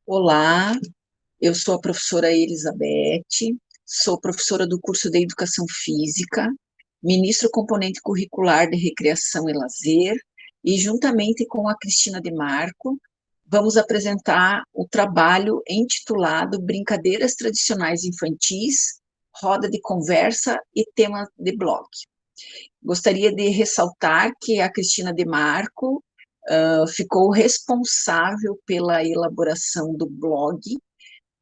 Olá, eu sou a professora Elizabeth, sou professora do curso de Educação Física, ministro o componente curricular de Recreação e Lazer, e juntamente com a Cristina De Marco, vamos apresentar o trabalho intitulado Brincadeiras Tradicionais Infantis, Roda de Conversa e Tema de Blog. Gostaria de ressaltar que a Cristina De Marco ficou responsável pela elaboração do blog,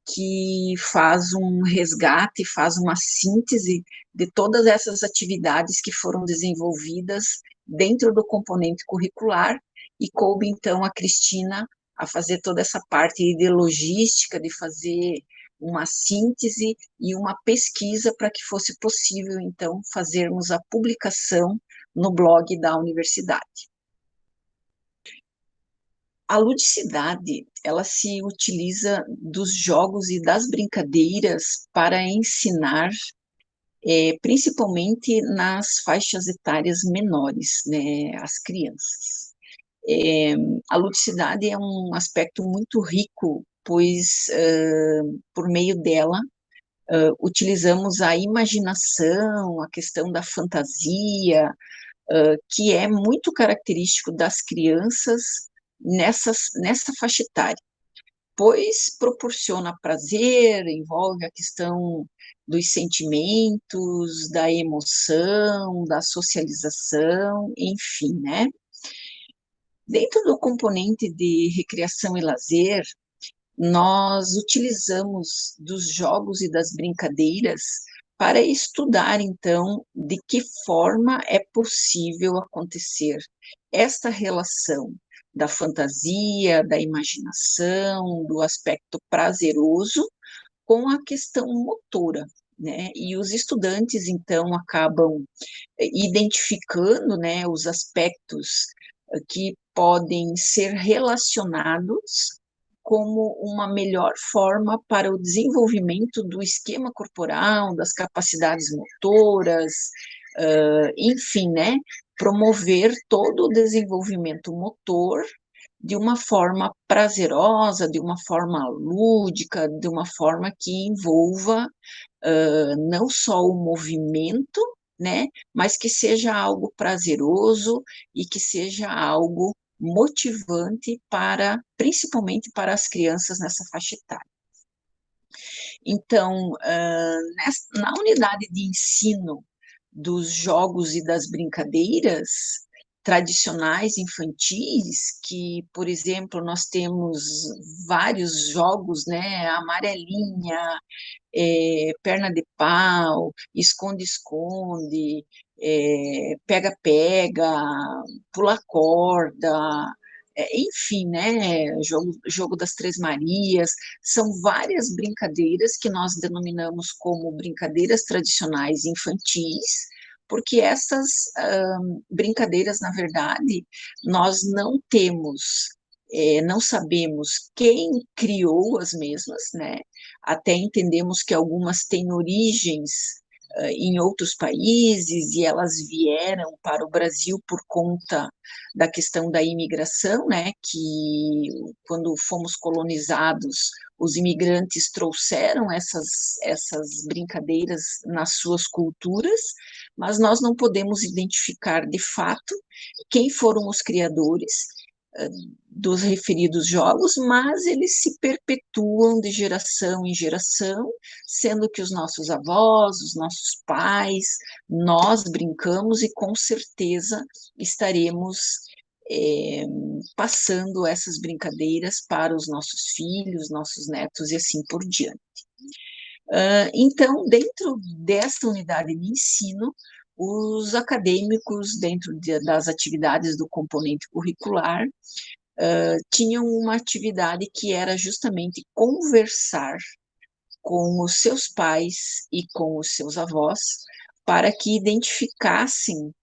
que faz um resgate, faz uma síntese de todas essas atividades que foram desenvolvidas dentro do componente curricular, e coube então a Cristina a fazer toda essa parte de logística, de fazer uma síntese e uma pesquisa para que fosse possível então fazermos a publicação no blog da universidade. A ludicidade, ela se utiliza dos jogos e das brincadeiras para ensinar, principalmente nas faixas etárias menores, né, as crianças. É, a ludicidade é um aspecto muito rico, pois por meio dela utilizamos a imaginação, a questão da fantasia, que é muito característico das crianças nessa faixa etária, pois proporciona prazer, envolve a questão dos sentimentos, da emoção, da socialização, enfim, né? Dentro do componente de recreação e lazer, nós utilizamos dos jogos e das brincadeiras para estudar, então, de que forma é possível acontecer esta relação da fantasia, da imaginação, do aspecto prazeroso com a questão motora, né? E os estudantes, então, acabam identificando, né, os aspectos que podem ser relacionados como uma melhor forma para o desenvolvimento do esquema corporal, das capacidades motoras, enfim, né, promover todo o desenvolvimento motor de uma forma prazerosa, de uma forma lúdica, de uma forma que envolva não só o movimento, né, mas que seja algo prazeroso e que seja algo motivante para, principalmente para as crianças nessa faixa etária. Então, na unidade de ensino dos jogos e das brincadeiras tradicionais infantis, que, por exemplo, nós temos vários jogos, né, amarelinha, perna de pau, esconde-esconde, pega-pega, pula corda, enfim, né, jogo das Três Marias, são várias brincadeiras que nós denominamos como brincadeiras tradicionais infantis, porque essas brincadeiras, na verdade, nós não temos, não sabemos quem criou as mesmas, né? Até entendemos que algumas têm origens em outros países e elas vieram para o Brasil por conta da questão da imigração, né, que quando fomos colonizados, os imigrantes trouxeram essas brincadeiras nas suas culturas, mas nós não podemos identificar de fato quem foram os criadores dos referidos jogos, mas eles se perpetuam de geração em geração, sendo que os nossos avós, os nossos pais, nós brincamos e com certeza estaremos é, passando essas brincadeiras para os nossos filhos, nossos netos e assim por diante. Então, dentro desta unidade de ensino, os acadêmicos, dentro das atividades do componente curricular, tinham uma atividade que era justamente conversar com os seus pais e com os seus avós para que identificassem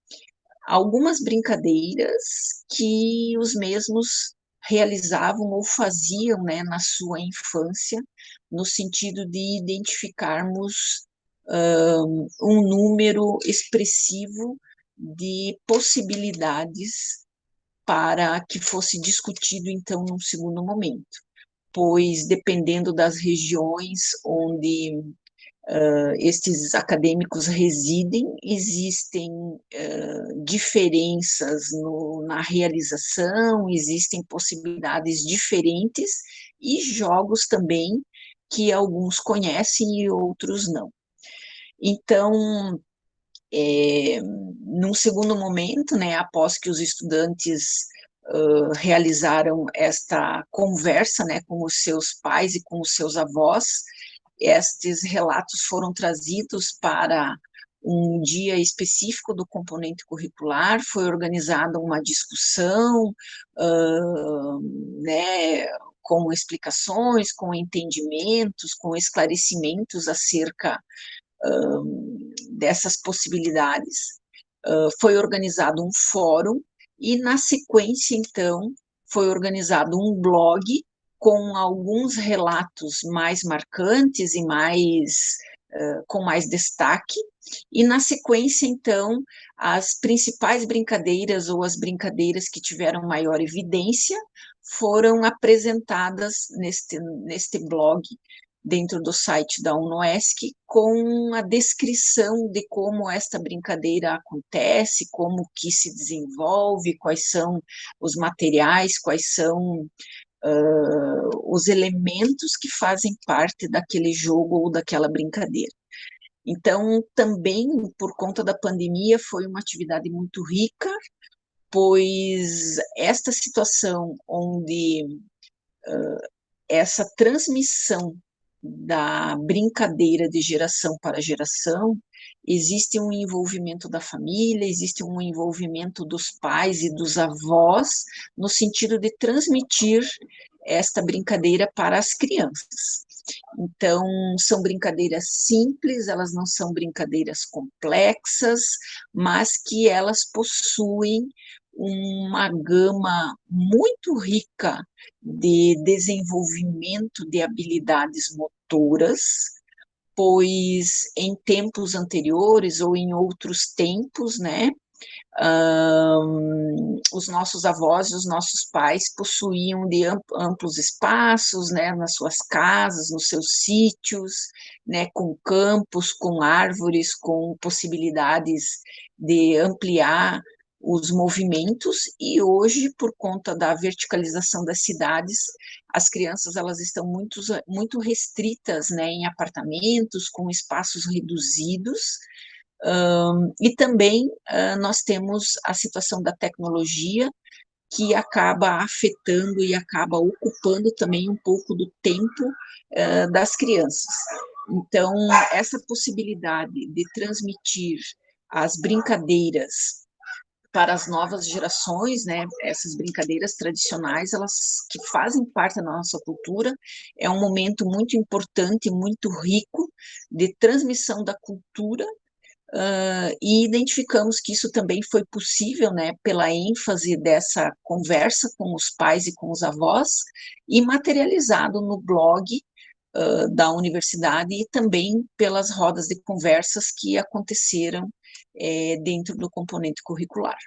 algumas brincadeiras que os mesmos realizavam ou faziam, né, na sua infância, no sentido de identificarmos um número expressivo de possibilidades para que fosse discutido, então, num segundo momento. pois dependendo das regiões onde estes acadêmicos residem, existem diferenças na realização, existem possibilidades diferentes e jogos também que alguns conhecem e outros não. Então, num segundo momento, né, após que os estudantes realizaram esta conversa, né, com os seus pais e com os seus avós, estes relatos foram trazidos para um dia específico do componente curricular, foi organizada uma discussão, né, com explicações, com entendimentos, com esclarecimentos acerca dessas possibilidades. Foi organizado um fórum e, na sequência, então, foi organizado um blog com alguns relatos mais marcantes e com mais destaque, e na sequência, então, as principais brincadeiras ou as brincadeiras que tiveram maior evidência foram apresentadas neste blog dentro do site da UNOESC, com a descrição de como esta brincadeira acontece, como que se desenvolve, quais são os materiais, quais são os elementos que fazem parte daquele jogo ou daquela brincadeira. Então, também, por conta da pandemia, foi uma atividade muito rica, pois esta situação onde essa transmissão da brincadeira de geração para geração, existe um envolvimento da família, existe um envolvimento dos pais e dos avós, no sentido de transmitir esta brincadeira para as crianças. Então, são brincadeiras simples, elas não são brincadeiras complexas, mas que elas possuem uma gama muito rica de desenvolvimento de habilidades motoras, pois em tempos anteriores ou em outros tempos, né, os nossos avós e os nossos pais possuíam de amplos espaços, né, nas suas casas, nos seus sítios, né, com campos, com árvores, com possibilidades de ampliar os movimentos, e hoje, por conta da verticalização das cidades, as crianças elas estão muito restritas, né, em apartamentos, com espaços reduzidos, e também nós temos a situação da tecnologia, que acaba afetando e acaba ocupando também um pouco do tempo das crianças. Então, essa possibilidade de transmitir as brincadeiras para as novas gerações, né, essas brincadeiras tradicionais, elas que fazem parte da nossa cultura, é um momento muito importante, muito rico de transmissão da cultura. E identificamos que isso também foi possível, né, pela ênfase dessa conversa com os pais e com os avós, e materializado no blog da universidade e também pelas rodas de conversas que aconteceram dentro do componente curricular.